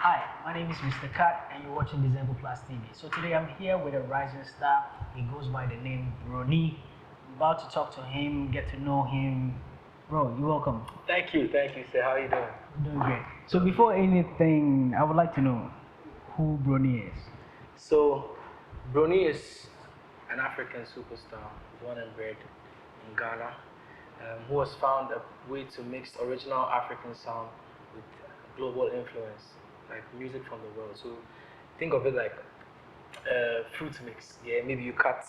Hi, my name is Mr. Kat and you're watching Dizenkoplus TV. So today I'm here with a rising star. He goes by the name Broni. I'm about to talk to him, get to know him. Bro, you're welcome. Thank you, sir. How are you doing? I'm doing great. So before anything, I would like to know who Broni is. So, Broni is an African superstar, born and bred in Ghana, who has found a way to mix original African sound with global influence, like music from the world. So, think of it like fruit mix. Yeah, maybe you cut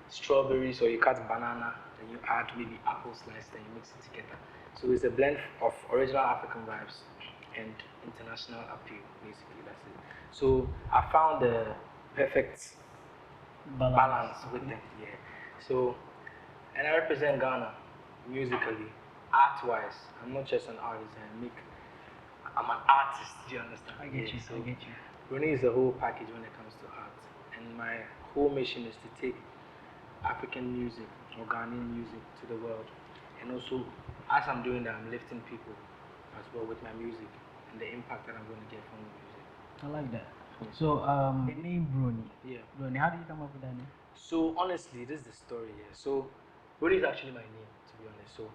strawberries or you cut banana, then you add maybe apple slice, then you mix it together. So it's a blend of original African vibes and international appeal, basically. That's it. So I found the perfect balance with them. Yeah. So, and I represent Ghana musically, art-wise. I'm not just an artist. I'm an artist. Do you understand? I get you. So I get you. Bruni is a whole package when it comes to art, and my whole mission is to take African music or Ghanaian music to the world, and also as I'm doing that, I'm lifting people as well with my music and the impact that I'm going to get from the music. I like that. So, the name Broni. Yeah. Broni, how did you come up with that name? So honestly, this is the story here. So Bruni is actually my name, to be honest. So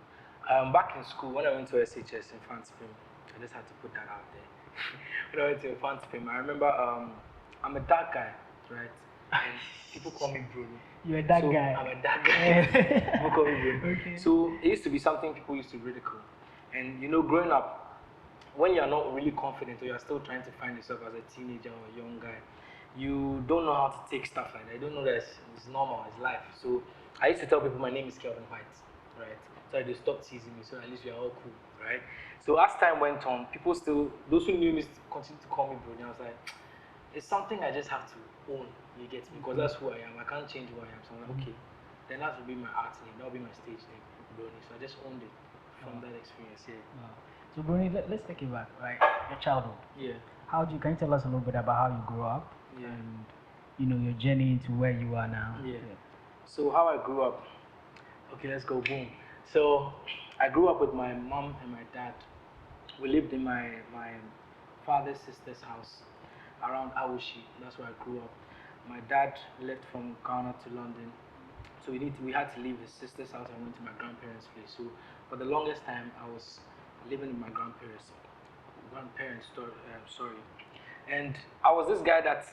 back in school, when I went to SHS in Fanspring, I just had to put that out there. When I went to Fanspring, I remember I'm a dark guy, right? And people call me Bruni. You're a dark guy. I'm a dark guy. People call me Bruni. Okay. So it used to be something people used to ridicule. And you know, growing up, when you're not really confident or you're still trying to find yourself as a teenager or a young guy, you don't know how to take stuff like that. You don't know that it's normal, it's life. So I used to tell people my name is Kelvin White, right? So they stopped teasing me, so at least we are all cool, right? So as time went on, people still, those who knew me continued to call me Bruni. I was like, it's something I just have to own, you get me? Because that's who I am. I can't change who I am. So I'm like, okay, then that will be my art name, that will be my stage name, Bruni. So I just owned it from that experience, yeah. Wow. So Bruni, let's take it back, right? Your childhood. Yeah. Can you tell us a little bit about how you grew up? Yeah. And your journey into where you are now. Yeah. So how I grew up. Okay, let's go. Boom. So I grew up with my mom and my dad. We lived in my father's sister's house around Awoshi. That's where I grew up. My dad left from Ghana to London, so we had to leave his sister's house and went to my grandparents' place. So for the longest time, I was living with my sorry. And I was this guy that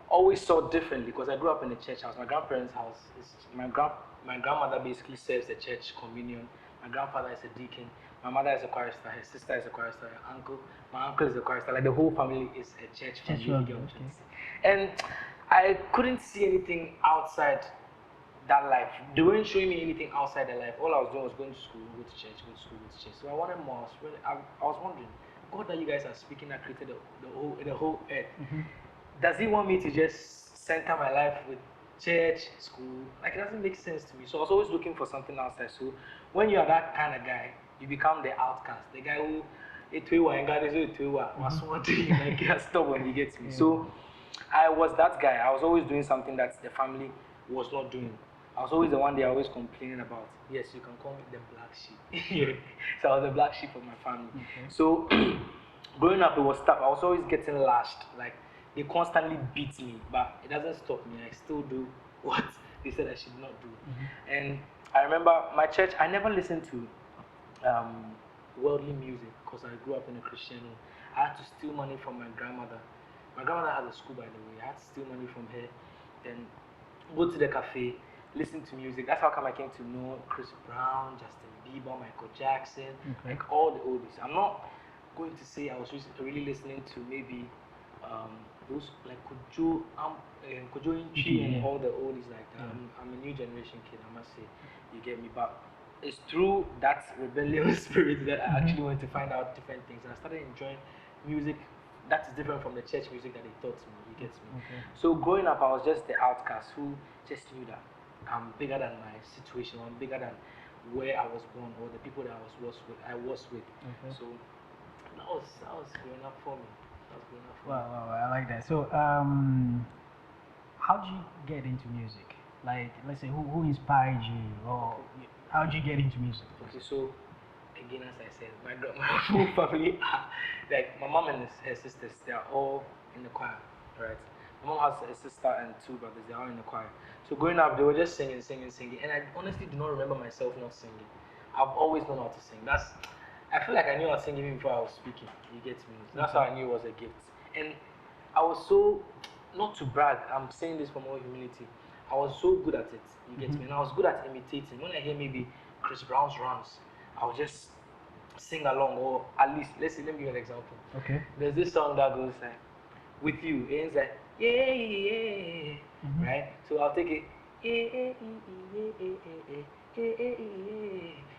always saw differently because I grew up in a church house. My grandparents' house is my grandmother basically serves the church communion. My grandfather is a deacon. My mother is a chorister. Her sister is a chorister. My uncle is a chorister. Like the whole family is a church family. Okay. And I couldn't see anything outside that life. They weren't showing me anything outside that life. All I was doing was going to school, go to church, go to school, go to church. So I wanted more. I was wondering, God that you guys are speaking that created the whole earth. Mm-hmm. Does he want me to just center my life with church, school? Like it doesn't make sense to me. So I was always looking for something outside. So when you are that kind of guy, you become the outcast, the guy who like you're stubborn, you get me. So I was that guy. I was always doing something that the family was not doing. I was always the one they are always complaining about. Yes, you can call me the black sheep. So I was the black sheep of my family. Okay. So growing up, it was tough. I was always getting lashed. Like they constantly beat me, but it doesn't stop me. I still do what they said I should not do. Mm-hmm. And I remember my church. I never listened to worldly music because I grew up in a Christian home. I had to steal money from my grandmother. My grandmother had a school, by the way. I had to steal money from her, then go to the cafe, listen to music. That's how come I came to know Chris Brown, Justin Bieber, Michael Jackson, like all the oldies. I'm not going to say I was really listening to maybe those like Kojo Inchi and all the oldies like that. I'm a new generation kid, I must say. You get me? But it's through that rebellious spirit that I actually wanted to find out different things, and I started enjoying music that is different from the church music that they taught me. You get me? Okay. So growing up, I was just the outcast who just knew that I'm bigger than my situation. I'm bigger than where I was born or the people that I was with. Okay. So that was growing up for me. Wow, I like that. So how did you get into music? Like, let's say, who inspired you, or how did you get into music? Okay, so again, as I said, my whole family, like my mom and her sisters, they are all in the choir, right? My mom has a sister and two brothers, they are all in the choir. So growing up, they were just singing, and I honestly do not remember myself not singing. I've always known how to sing. I feel like I knew how to sing even before I was speaking. You get me? So that's how I knew it was a gift. And I was so, not to brag, I'm saying this from all humility, I was so good at it. You get me? And I was good at imitating. When I hear maybe Chris Brown's runs, I'll just sing along, or at least, let me give you an example. Okay. There's this song that goes like, with you, it ends like, yeah, yeah, right? So I'll take it, yeah,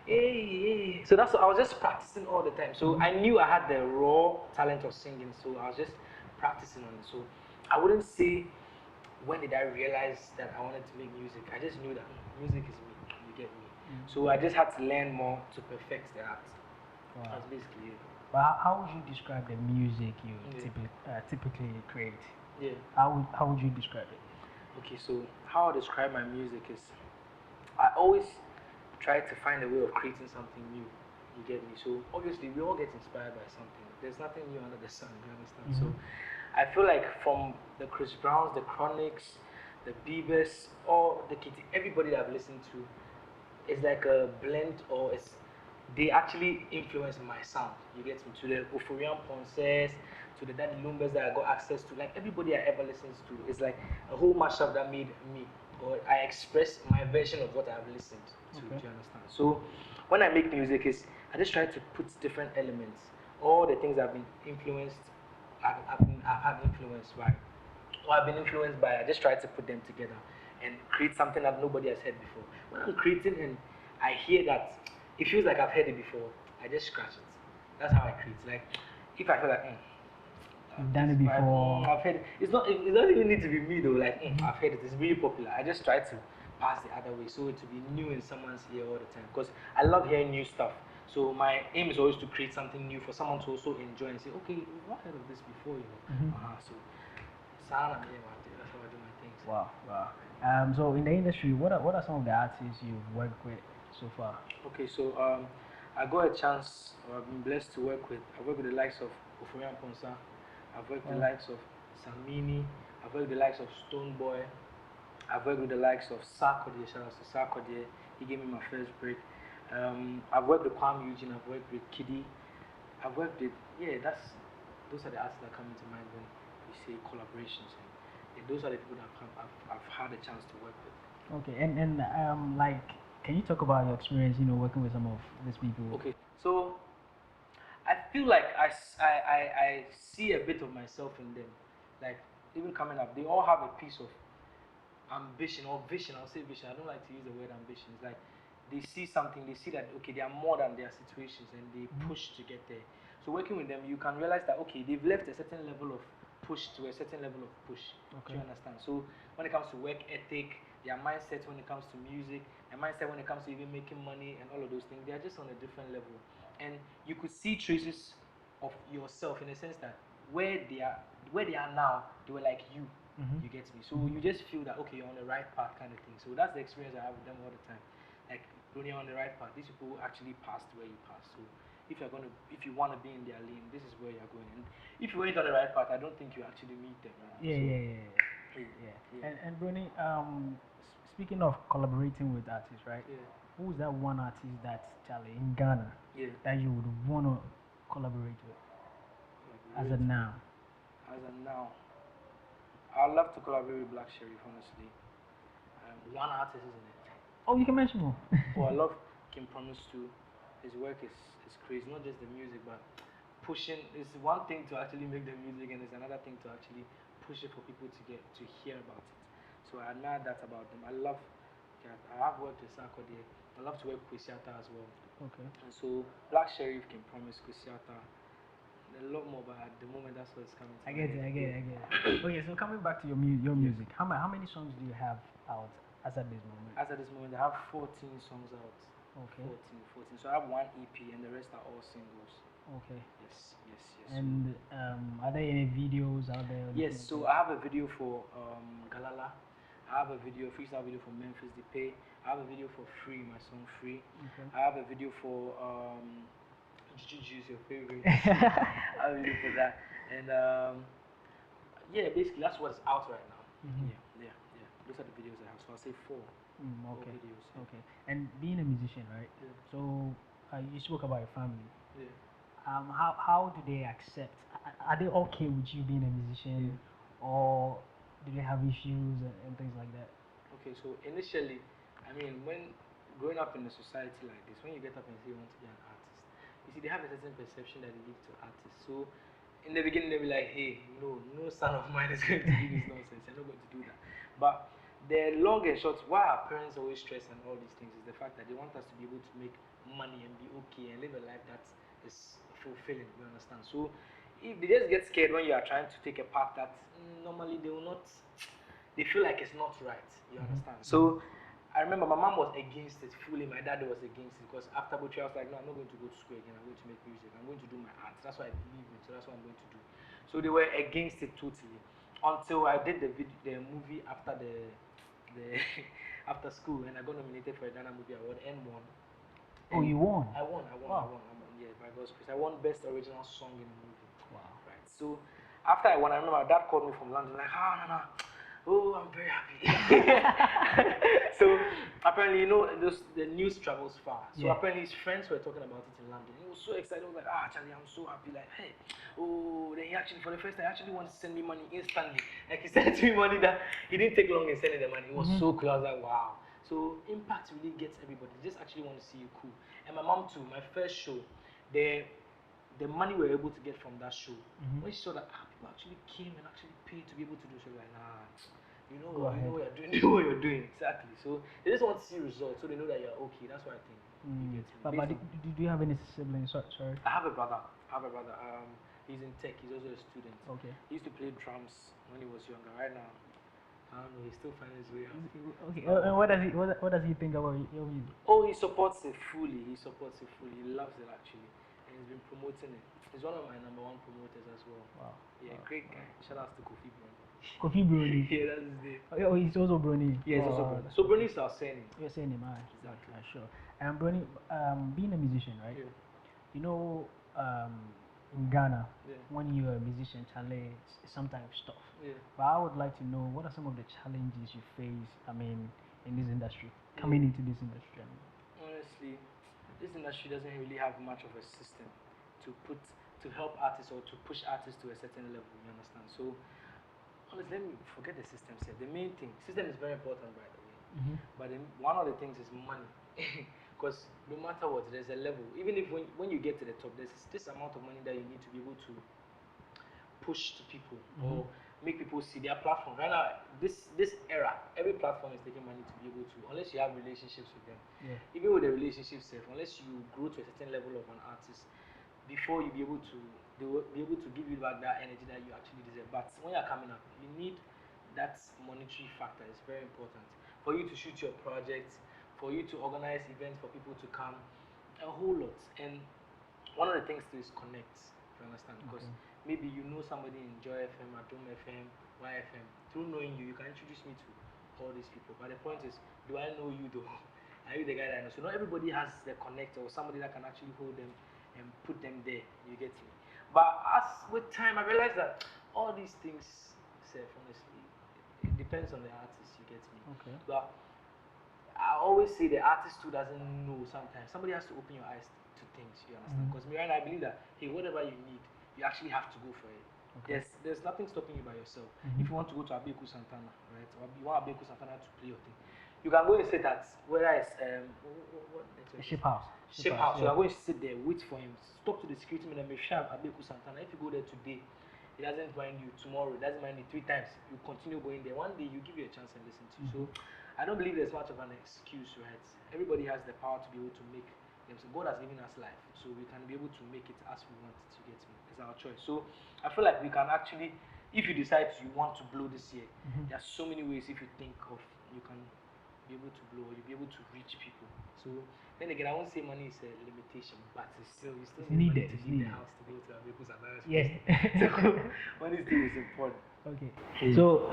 yeah. So that's what I was just practicing all the time. So I knew I had the raw talent of singing, so I was just practicing on it. So I wouldn't say when did I realize that I wanted to make music. I just knew that music is me. You get me. So I just had to learn more to perfect the art. Wow. That's basically it. But how would you describe the music you typically create? Yeah. How would you describe it? Okay, so how I describe my music is I always try to find a way of creating something new. You get me? So obviously we all get inspired by something. There's nothing new under the sun, you understand? So I feel like from the Chris Browns, the Chronics, the Biebers, or the Kitty, everybody that I've listened to is like a blend, or they actually influence my sound. You get me? To the Euphoria Ponces, to the Daddy Lumbers that I got access to, like everybody I ever listened to is like a whole mashup that made me, or I express my version of what I've listened to. Do you understand? So when I make music, I just try to put different elements, all the things I've been influenced, I've had influence by, or I've been influenced by. I just try to put them together and create something that nobody has heard before. When I'm creating and I hear that it feels like I've heard it before, I just scratch it. That's how I create. Like if I feel like you've done it before, I've heard it. It doesn't even need to be me though. Like I've heard it. It's really popular. I just try to pass the other way, so it to be new in someone's ear all the time. Because I love hearing new stuff. So my aim is always to create something new for someone to also enjoy and say, okay, we've not heard of this before, you know. So that's how I do my things. Wow. So in the industry, what are some of the artists you've worked with so far? Okay, so I got a chance, or I've been blessed to work with. I've worked with the likes of Euphoria Ponsa. I've worked with the likes of Samini. I've worked with the likes of Stoneboy. I've worked with the likes of Sarkodie. Shout out to Sarkodie. He gave me my first break. I've worked with Kwame Eugene. I've worked with Kiddy. I've worked with those are the artists that come into mind when we say collaborations. And those are the people that I've had a chance to work with. Okay, and like, can you talk about your experience, working with some of these people? Okay, so I feel like I see a bit of myself in them. Like even coming up, they all have a piece of ambition or vision. I'll say vision. I don't like to use the word ambition. It's like they see something, they see that okay, they are more than their situations, and they push to get there. So working with them, you can realize that okay, they've left a certain level of push to a certain level of push. Okay. Do you understand? So when it comes to work ethic, their mindset when it comes to music, their mindset when it comes to even making money and all of those things, they are just on a different level. And you could see traces of yourself in a sense that where they are now, they were like you. You get me? So you just feel that okay, you're on the right path kind of thing. So that's the experience I have with them all the time. Like when you're on the right path, these people actually passed where you passed. So if you want to be in their lane, this is where you're going. And if you ain't on the right path, I don't think you actually meet them. Right? Yeah. And Broni, speaking of collaborating with artists, right? Yeah. Who's that one artist that's Charlie in Ghana that you would want to collaborate with? As of now. I'd love to collaborate with Black Sheriff, honestly. One artist, isn't it? Oh, you can mention more. I love Kim Promise too. His work is crazy. Not just the music, but pushing. It's one thing to actually make the music, and it's another thing to actually push it for people to hear about it. So I admire that about them. I have worked with Sarkodie. I love to work with Kwesiata as well. Okay. And so Black Sheriff Kim Promise, Kwesiata. A lot more, but at the moment that's what's coming to I get it. Okay, so coming back to your music, how many songs do you have out as at this moment? As at this moment, I have 14 songs out. Okay. 14. So I have one EP and the rest are all singles. Okay. Yes. And are there any videos out there? Yes, so I have a video for Galala. I have a freestyle video for Memphis Depay. I have a video for Free, my song Free. Okay. I have a video for Juju is your favorite. I'll be for that. And yeah, basically that's what's out right now. Yeah. Those are the videos I have. So I'll say four. Okay. Videos. Okay. And being a musician, right? Yeah. So you spoke about your family. Yeah. How do they accept? Are they okay with you being a musician, or do they have issues and things like that? Okay, so initially, I mean, when growing up in a society like this, when you get up and say you want to be an artist, you see, they have a certain perception that they give to artists. So in the beginning, they'll be like, hey, no son of mine is going to do this nonsense. You're not going to do that. But the long and short, why our parents always stress and all these things is the fact that they want us to be able to make money and be okay and live a life that is fulfilling. You understand? So if they just get scared when you are trying to take a path that normally they will not, they feel like it's not right. You understand? So I remember my mom was against it fully. My dad was against it because after Butcher, I was like, no, I'm not going to go to school again. I'm going to make music. I'm going to do my art. That's what I believe in. So that's what I'm going to do. So they were against it totally until I did the movie after the after school, and I got nominated for a Ghana Movie Award and won. Oh, you won? I won. Wow. Yeah, by God's grace. I won Best Original Song in a Movie. Wow. Right. So after I won, I remember my dad called me from London like, no. Oh, I'm very happy. So apparently, the news travels far. So apparently his friends were talking about it in London. He was so excited. He was like, Charlie, I'm so happy. Like, hey, then he actually, for the first time, actually wants to send me money instantly. Like he sent me money that he didn't take long in sending the money. It was so cool. I was like, wow. So impact really gets everybody. They just actually want to see you cool. And my mom too. My first show, the money we were able to get from that show, when she saw that people actually came and actually paid to be able to do, she was like, nah, you know what you're doing, you know what you're doing, exactly. So they just want to see results, so they know that you're okay. That's what I think. You get me. But do you have any siblings? Sorry. I have a brother. He's in tech. He's also a student. Okay. He used to play drums when he was younger. Right now, I don't know. He's still finding his way out. Okay. And what does he think about your music? Oh, he supports it fully. He loves it actually, and he's been promoting it. He's one of my #1 promoters as well. Wow. Yeah, great guy. Shout out to Kofi Broni. Kofi Broni. Yeah, that's his name. Oh, he's also Broni. Yeah, he's also Broni. So Broni is our surname. Your surname, Exactly. Sure. And Broni, being a musician, right? Yeah. You know, in Ghana, Yeah. when you're a musician, challenge is sometimes tough. Yeah. But I would like to know, what are some of the challenges you face, in this industry, coming into this industry? Honestly, this industry doesn't really have much of a system to help artists or to push artists to a certain level, you understand? So, honestly, let me forget the system here. The main thing, system is very important, by the way. But one of the things is money. Because no matter what, there's a level. Even if when you get to the top, there's this amount of money that you need to be able to push to people or make people see their platform. Right now, this era, every platform is taking money to be able to, unless you have relationships with them. Yeah. Even with the relationships, unless you grow to a certain level of an artist, before you be able to, they will be able to give you back that energy that you actually deserve. But when you're coming up, you need that monetary factor. It's very important for you to shoot your project, for you to organize events for people to come, a whole lot. And one of the things to is connect. You understand? Because maybe you know somebody in Joy FM, Atom FM, YFM. Through knowing you, you can introduce me to all these people. But the point is, do I know you though? Are you the guy that I know? So not everybody has the connector or somebody that can actually hold them and put them there. You get me? But as with time, I realized that all these things, honestly, it depends on the artist. You get me? Okay. But I always say the artist too doesn't know sometimes. Somebody has to open your eyes to things, you understand? Because me right now, I believe that, hey, whatever you need, you actually have to go for it. Okay. There's nothing stopping you by yourself. If you want to go to Abeku Santana, right, or you want Abeku Santana to play your thing, you can go and sit at, whether it's, Ship House. Ship House. You are going to sit there, wait for him, talk to the security man and make sure Abeku Santana. If you go there today, he doesn't mind you. Tomorrow, he doesn't mind you 3 times. You continue going there. One day, you give you a chance and listen to you. So, I don't believe there's much of an excuse, right? Everybody has the power to be able to make them. So God has given us life, so we can be able to make it as we want it. To get me, it's our choice. So I feel like we can actually, if you decide you want to blow this year, there are so many ways. If you think of, you can be able to blow, you'll be able to reach people. So then again, I won't say money is a limitation, but you still need money to leave the house to go to Abeku Santana. Yes. So money still is important. Okay. So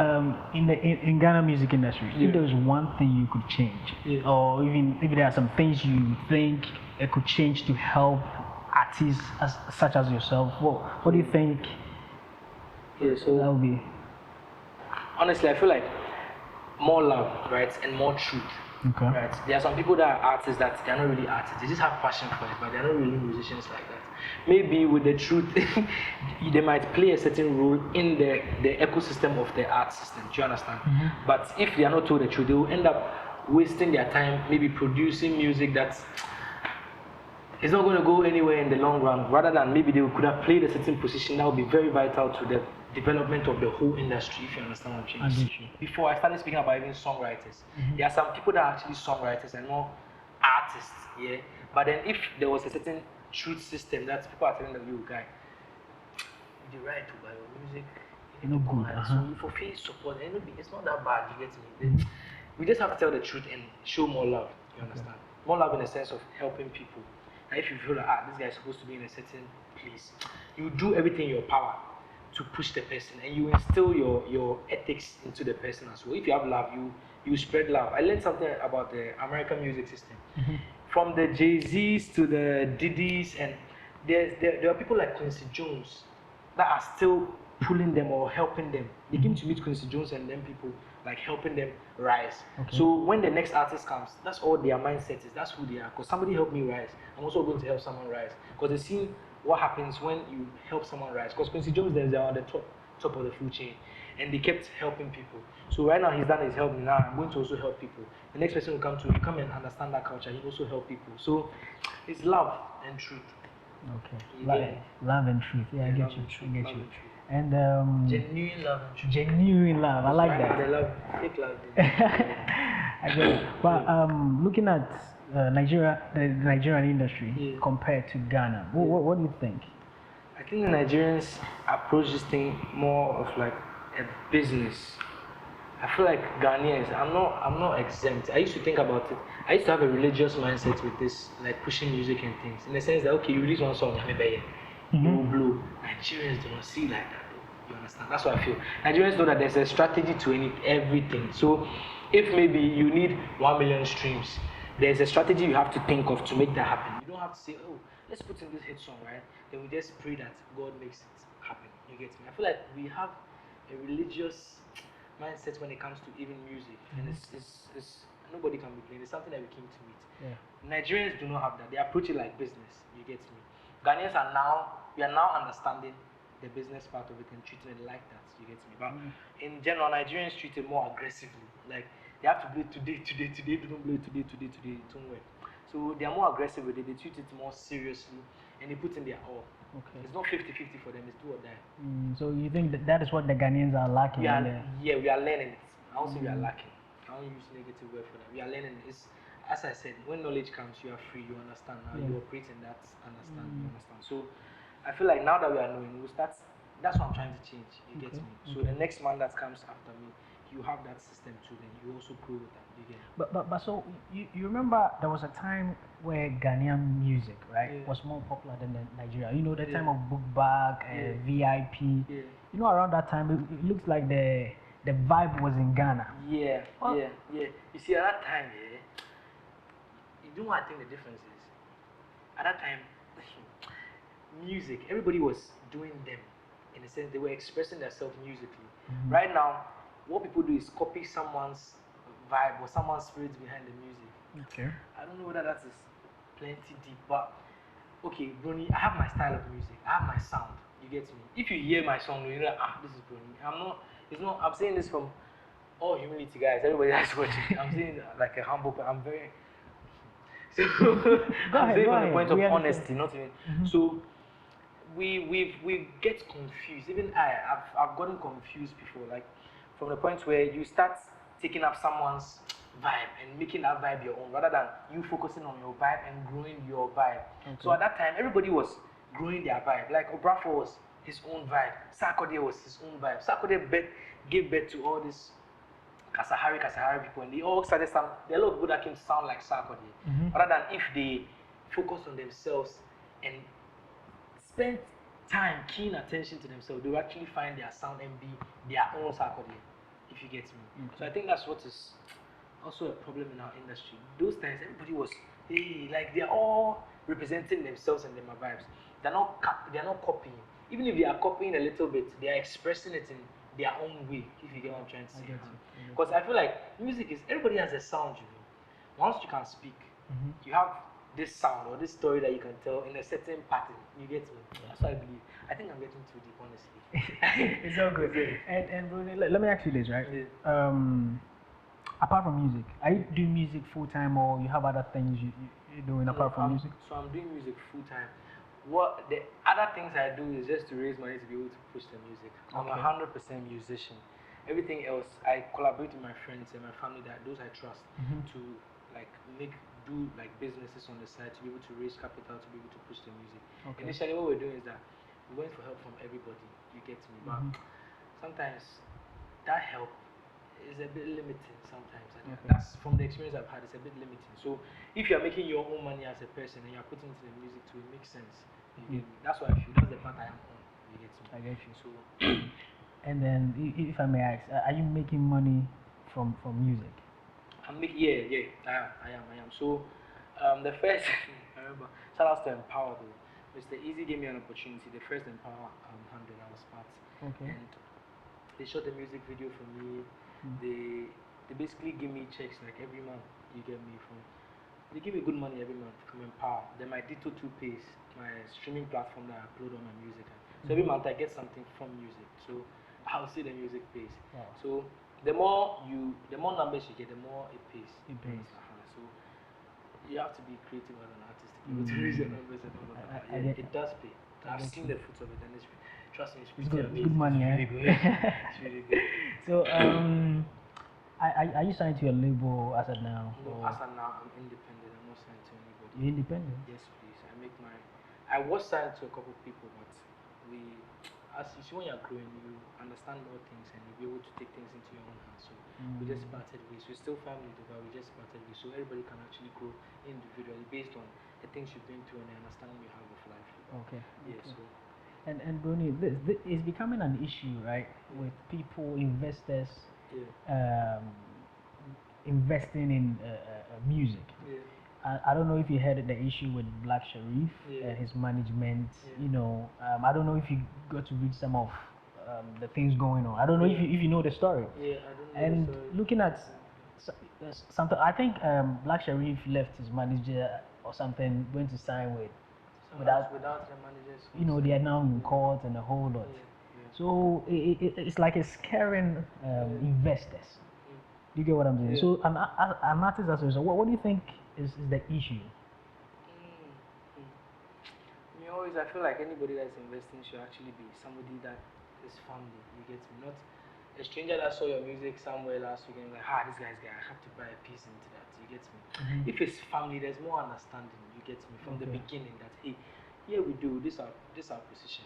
in Ghana music industry, if there was one thing you could change, or even if there are some things you think it could change to help artists such as yourself? What do you think Yeah, so that would be? honestly, I feel like more love, right, and more truth. Okay. Right. There are some people that are artists that they are not really artists. They just have passion for it, but they are not really musicians like that. Maybe with the truth, they might play a certain role in the ecosystem of the art system. Do you understand? But if they are not told the truth, they will end up wasting their time, maybe producing music that's it's not going to go anywhere in the long run. Rather than maybe they could have played a certain position that would be very vital to the development of the whole industry, if you understand what I'm saying. Before I started speaking about even songwriters, there are some people that are actually songwriters and more artists, yeah. But then if there was a certain truth system that people are telling the you guy, you write to buy your music, you No need to good, buy it. So you fulfill support, and it's not that bad. You get me? We just have to tell the truth and show more love. You understand? More love in the sense of helping people. And if you feel like this guy is supposed to be in a certain place, you do everything in your power to push the person, and you instill your ethics into the person as well. If you have love, you spread love. I learned something about the American music system, from the Jay-Z's to the Diddy's, and there are people like Quincy Jones that are still pulling them or helping them. They came to meet Quincy Jones and then people like helping them rise. So when the next artist comes, that's all their mindset is. That's who they are. Because somebody helped me rise, I'm also going to help someone rise. Because they see what happens when you help someone rise. Because Quincy Jones, they are on the top of the food chain, and they kept helping people. So right now he's done his help me. Now I'm going to also help people. The next person will come and understand that culture. He also help people. So it's love and truth. Okay. Love and truth. Yeah, I get you. I get you. And genuine love and truth. Genuine love. I like that. They love fake love. I get it. But looking at Nigeria, the Nigerian industry compared to Ghana, what do you think? I think the Nigerians approach this thing more of like a business. I feel like Ghanaians, I'm not exempt. I used to think about it. I used to have a religious mindset with this, like pushing music and things. In the sense that okay, you release one song, you will blow. Nigerians do not see like that though. You understand? That's what I feel. Nigerians know that there's a strategy to everything. So if maybe you need 1 million streams, there's a strategy you have to think of to make that happen. You don't have to say, oh, let's put in this hit song, right? Then we just pray that God makes it happen. You get me? I feel like we have a religious mindset when it comes to even music, and it's nobody can be playing. It's something that we came to meet. Nigerians do not have that. They approach it like business. You get me? Ghanaians we are now understanding the business part of it and treating it like that. You get me? But in general, Nigerians treat it more aggressively. Like they have to play today. They don't play today. It won't work. So they are more aggressive with it. They treat it more seriously, and they put in their all. It's not 50-50 for them. It's do or die. So you think that is what the Ghanaians are lacking? We are learning it. I don't say we are lacking. I don't use negative word for that. We are learning it. It's, as I said, when knowledge comes, you are free. You understand now. You operate in that. You understand. So I feel like now that we are knowing, that's what I'm trying to change. You get me? So the next man that comes after me, you have that system too. Then you also grow with that. You get me? But so you remember there was a time where Ghanaian music, right, was more popular than Nigeria. You know, the time of Book Bag and VIP. You know, around that time, it looks like the vibe was in Ghana. Yeah. You see, at that time, you know what I think the difference is? At that time, music, everybody was doing them. In a sense, they were expressing themselves musically. Right now, what people do is copy someone's vibe or someone's spirit behind the music. I don't know whether that is plenty deep, but okay, Broni, I have my style of music. I have my sound. You get me? If you hear my song, you're like, this is Broni. I'm saying this from all humility, guys. Everybody that's watching. I'm saying like a humble, I'm very. So I'm saying from the point of honesty, not even. So we get confused. Even I've gotten confused before, like from the point where you start taking up someone's vibe and making that vibe your own, rather than you focusing on your vibe and growing your vibe. So at that time, everybody was growing their vibe. Like Obrafo was his own vibe. Sarkodie was his own vibe. Sarkodie gave birth to all these Kasahari people, and they all started there are a lot of people that came to sound like Sarkodie, rather than if they focus on themselves and spend time, keen attention to themselves, they will actually find their sound and be their own Sarkodie, if you get me. So I think that's what is also a problem in our industry. Those times, everybody was, like they're all representing themselves and their vibes. They're not copying. Even if they are copying a little bit, they are expressing it in their own way. If you get what I'm trying to say. Because I feel like music is everybody has a sound. You know, once you can speak, you have this sound or this story that you can tell in a certain pattern. You get me? That's what I believe. I think I'm getting too deep, honestly. It's all good. And Broni, let me ask you this, right? Apart from music, are you doing music full time or you have other things you're doing apart from music? So I'm doing music full time. What the other things I do is just to raise money to be able to push the music. I'm 100% musician. Everything else, I collaborate with my friends and my family that those I trust to like do like businesses on the side to be able to raise capital to be able to push the music. Initially, what we're doing is that we're going for help from everybody. You get me? But sometimes that help is a bit limiting sometimes. And that's from the experience I've had, it's a bit limiting. So if you're making your own money as a person and you're putting it in the music too, it makes sense. You get me? That's what I feel. That's the part I am on. You get me? I get you. So and then if I may ask, are you making money from music? I am. So the first I remember, shout out to Empower though. Mr. Easy gave me an opportunity. The first Empower 100 I was part. And they shot a music video for me. They basically give me checks like every month. You get me? They give me good money every month from Empower. Then my Ditto 2 pays, my streaming platform that I upload all my music. So every month I get something from music. So I'll see the music pays. So the more numbers you get, the more it pays. So you have to be creative as an artist to be able to raise your numbers and all of that. It does pay. I've seen the fruits of it, and trust me, it's good. Good money, really good. It's really good. So are you signed to a label as of now? No, as of now, I'm independent. I'm not signed to anybody. You're independent? Yes, please. I was signed to a couple of people, but as you see, when you're growing, you understand more things and you'll be able to take things into your own hands. So we just parted ways. We're still family, but we just parted ways. So everybody can actually grow individually based on the things you've been through and the understanding you have of life. Yeah. So. And Broni, this is becoming an issue, right? With people, investors, investing in music. I don't know if you heard the issue with Black Sharif and his management. You know, I don't know if you got to read some of the things going on. I don't know if you know the story. I don't know. And looking at something, I think Black Sharif left his manager or something, went to sign without the managers. You know, they are now in court and a whole lot. So it's like it's scaring investors. You get what I'm saying? So an artist as a result, what do you think is the issue? I feel like anybody that's investing should actually be somebody that is family. You get me? Not a stranger that saw your music somewhere last weekend, like, this guy's guy, I have to buy a piece into that. You get me? If it's family, there's more understanding. You get me? From the beginning, that hey, here we do this our position.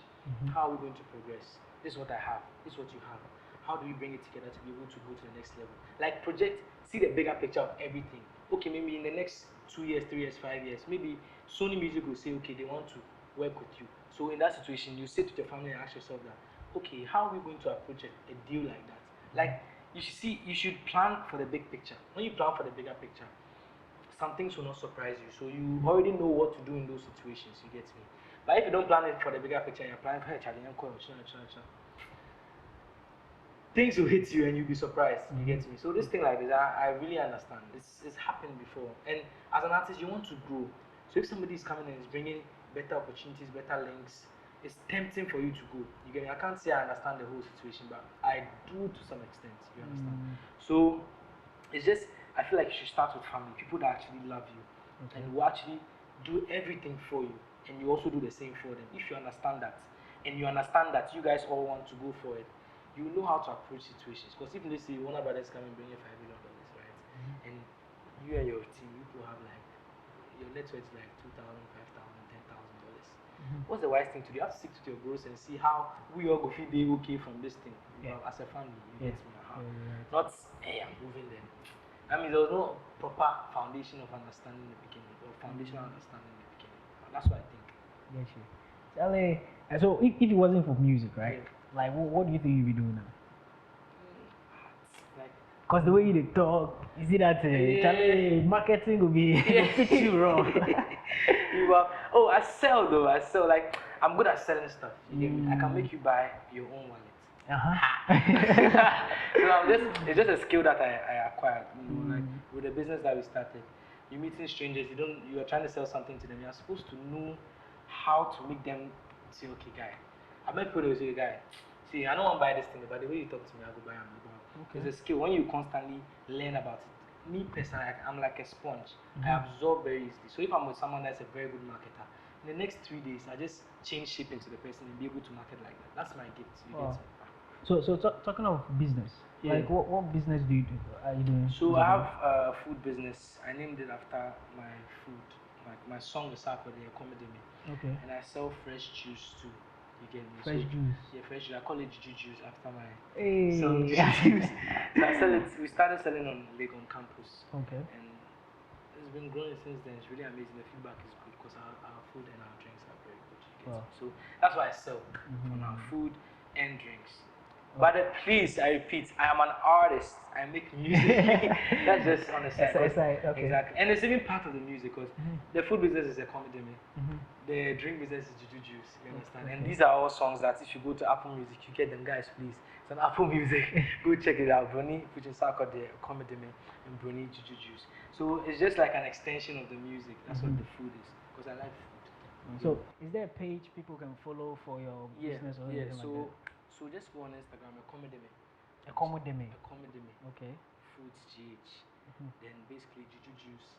How are we going to progress? This is what I have. This is what you have. How do we bring it together to be able to go to the next level? Like see the bigger picture of everything. Okay, maybe in the next 2 years, 3 years, 5 years, maybe Sony Music will say, okay, they want to work with you. So in that situation, you sit with your family and ask yourself that, okay, how are we going to approach a deal like that? Like you should plan for the big picture. When you plan for the bigger picture, some things will not surprise you. So you already know what to do in those situations. You get me? But if you don't plan it for the bigger picture, you're planning for a challenge, things will hit you and you'll be surprised. You get me? So this thing like this, I really understand. It's happened before. And as an artist, you want to grow. So if somebody is coming and is bringing better opportunities, better links, it's tempting for you to go. You get me? I can't say I understand the whole situation, but I do to some extent. You understand? So it's just, I feel like you should start with family, people that actually love you and will actually do everything for you, and you also do the same for them. If you understand that, and you understand that you guys all want to go for it, you know how to approach situations. Because if let's say Warner Brothers come and bring you $5 million, right, and you and your team, you people have like your net worth is like $2,000, $5,000, $10,000. What's the wise thing to do? You have to stick to your bros and see how we all go feel be okay from this thing. As a family, you get me? Not hey, I'm moving them. I mean, there was no proper foundation of understanding in the beginning, or foundational understanding in the beginning. That's what I think. Yes, Charlie. So if it wasn't for music, right? Like, what do you think you'd be doing now? Like, Cause the way you dey talk, you see that Charlie, marketing will be fit you wrong. Oh, I sell though. I sell like I'm good at selling stuff. You get me? I can make you buy your own wallet. So it's just a skill that I acquired. You know, like with the business that we started, you're meeting strangers. You are trying to sell something to them. You're supposed to know how to make them say, okay, guy. I met people who say, guy. See, I don't want to buy this thing, but the way you talk to me, I go buy them. Okay. It's a skill. When you constantly learn about it, me personally, I'm like a sponge. I absorb very easily. So if I'm with someone that's a very good marketer, in the next 3 days, I just change shipping to the person and be able to market like that. That's my gift. You get me? So talking of business, like what business do you do? Are you doing? So I have a food business. I named it after my food. My song is out for the comedy me. Okay. And I sell fresh juice too. You get me? Fresh juice. Yeah, fresh juice. I call it juice after my song juice. So I sell it. We started selling on Legon campus. Okay. And it's been growing since then. It's really amazing. The feedback is good because our food and our drinks are very good. So that's why I sell on our food and drinks. But please, I repeat, I am an artist. I make music. That's just on the side. Okay. Exactly. And it's even part of the music because the food business is a comedy. The drink business is juice. You understand? Okay. And these are all songs that if you go to Apple Music, you get them, guys. Please, it's on Apple Music. Go check it out. Broni, which is called the comedy man, and Broni juice. So it's just like an extension of the music. That's what the food is. Because I like food. So is there a page people can follow for your business or anything like that? So just go on Instagram, a comedy me. Okay. Foods GH. Then basically juice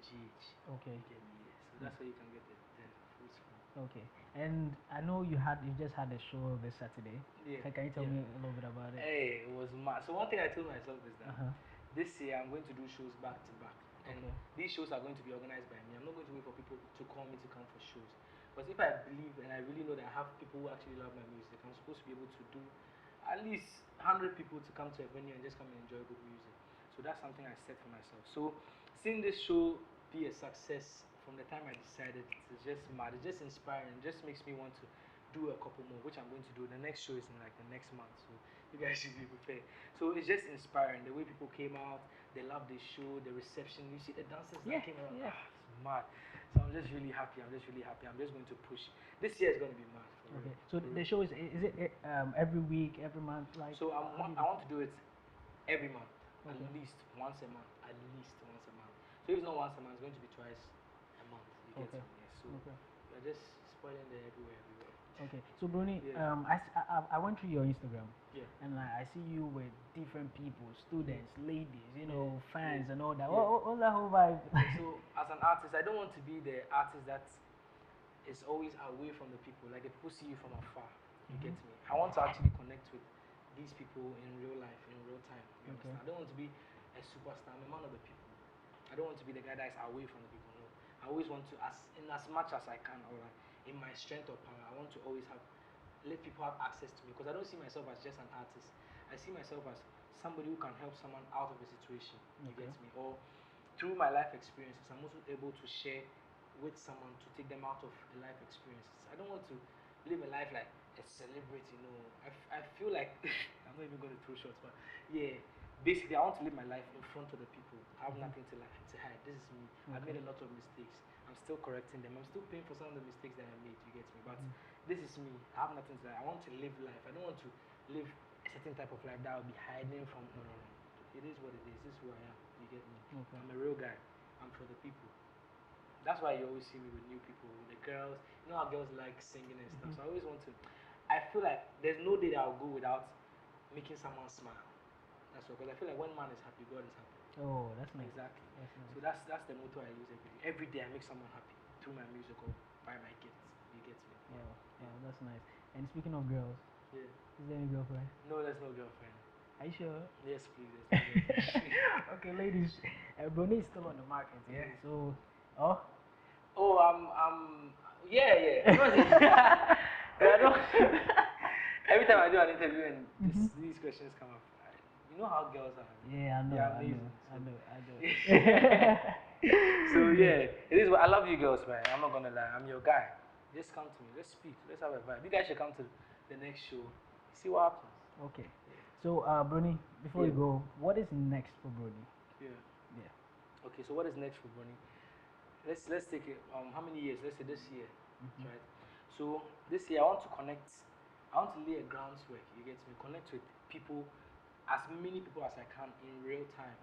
GH. Okay. So that's how you can get the foods from. Okay. And I know you just had a show this Saturday. Yeah. Can you tell me a little bit about it? Hey, it was mad. So one thing I told myself is that this year I'm going to do shows back to back. And these shows are going to be organized by me. I'm not going to wait for people to call me to come for shows. But if I believe and I really know that I have people who actually love my music, I'm supposed to be able to do at least 100 people to come to a venue and just come and enjoy good music. So that's something I set for myself. So seeing this show be a success from the time I decided, it's just mad. It's just inspiring. It just makes me want to do a couple more, which I'm going to do. The next show is in like the next month, so you guys should be prepared. So it's just inspiring. The way people came out, they loved the show, the reception. You see the dancers that came around. It's mad. So I'm just really happy. I'm just going to push. This year is going to be mad. Okay. So the show is it every week, every month? Like. So I want to do it every month, at least once a month. So if it's not once a month, it's going to be twice a month. You get me? So we're just spoiling the everywhere. Okay. So Broni, I went through your Instagram. Yeah. And I see you with different people, students, ladies, fans and all that. What's that whole vibe? So as an artist, I don't want to be the artist that is always away from the people. Like the people see you from afar. You get me? I want to actually connect with these people in real life, in real time. You understand? I don't want to be a superstar. I'm a man of the people. I don't want to be the guy that is away from the people. No. I always want to, in as much as I can, or in my strength or power, I want to always let people have access to me, because I don't see myself as just an artist. I see myself as somebody who can help someone out of a situation. You get me? Or through my life experiences, I'm also able to share with someone to take them out of a life experiences. I don't want to live a life like a celebrity. I feel like I'm not even going to throw shots, but yeah. Basically, I want to live my life in front of the people. I have nothing to hide. This is me. I've made a lot of mistakes. I'm still correcting them. I'm still paying for some of the mistakes that I made. You get me? But this is me. I have nothing to hide. I want to live life. I don't want to live a certain type of life that I'll be hiding from. No. It is what it is. This is who I am. You get me? I'm a real guy. I'm for the people. That's why you always see me with new people, with the girls. You know how girls like singing and stuff. So I always want to. I feel like there's no day that I'll go without making someone smile. That's all, because I feel like when man is happy, God is happy. Oh, that's nice. Exactly. That's nice. So that's the motto I use every day. Every day I make someone happy through my music or by my gifts. You get me? Yeah, that's nice. And speaking of girls, is there any girlfriend? No, there's no girlfriend. Are you sure? Yes, please. Okay, ladies, Broni is still on the market. Yeah. So, yeah. Every time I do an interview and these questions come up, you know how girls are. Yeah, I know. So yeah, it is. I love you girls, man. I'm not gonna lie. I'm your guy. Just come to me. Let's speak. Let's have a vibe. You guys should come to the next show. See what happens. Okay. So, Bruni, before you go, what is next for Bruni? Yeah. Yeah. Okay, so what is next for Broni? Let's take it. How many years? Let's say this year, right? So this year I want to connect. I want to lay a groundwork. You get me? Connect with people, as many people as I can in real time,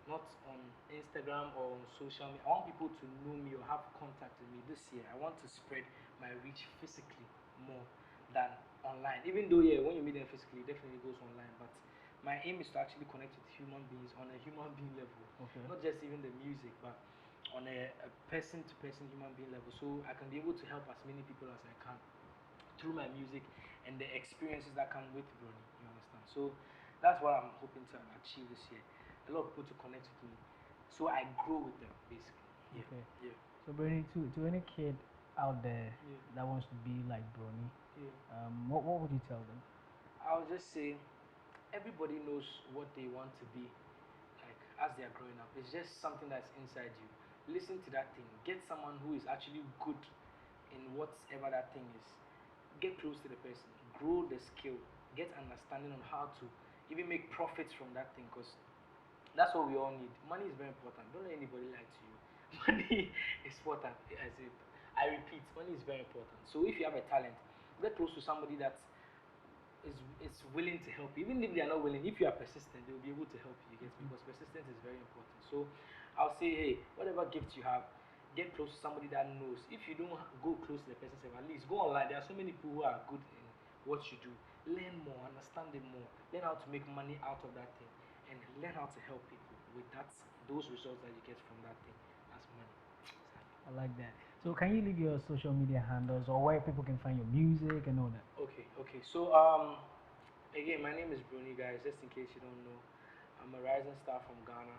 not on Instagram or on social media. I want people to know me or have contact with me this year. I want to spread my reach physically more than online. Even though yeah, when you meet them physically, it definitely goes online. But my aim is to actually connect with human beings on a human being level, not just even the music, but on a person-to-person human being level. So I can be able to help as many people as I can through my music and the experiences that come with Brony. You understand? So that's what I'm hoping to achieve this year. A lot of people to connect with me, so I grow with them basically. Yeah. Okay. Yeah. So, Bruni, to any kid out there Yeah. that wants to be like Bruni, Yeah. what would you tell them? I'll just say everybody knows what they want to be like as they are growing up. It's just something that's inside you. Listen to that thing. Get someone who is actually good in whatever that thing is. Get close to the person. Grow the skill. Get understanding on how to even make profits from that thing, because that's what we all need. Money is very important. Don't let anybody lie to you. Money is important. As if I repeat, money is very important. So if you have a talent, get close to somebody that is willing to help you. Even if they are not willing, if you are persistent, they will be able to help you. You get me? Because persistence is very important. So I'll say, hey, whatever gift you have, get close to somebody that knows. If you don't go close to the person, at least go online. There are so many people who are good in what you do. Learn more, understand it more, learn how to make money out of that thing, and learn how to help people with those results that you get from that thing. That's money. I like that. So, can you leave your social media handles or where people can find your music and all that? Okay. So again, my name is Broni, guys. Just in case you don't know, I'm a rising star from Ghana.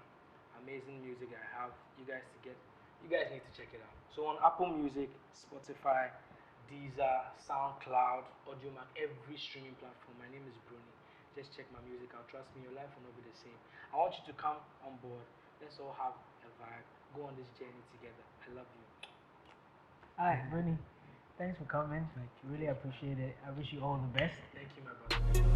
Amazing music I have. You guys need to check it out. So on Apple Music, Spotify, Deezer, SoundCloud, AudioMac, every streaming platform. My name is Broni. Just check my music out. Trust me, your life will not be the same. I want you to come on board. Let's all have a vibe. Go on this journey together. I love you. Alright, Bruni, thanks for coming. Like, really appreciate it. I wish you all the best. Thank you, my brother.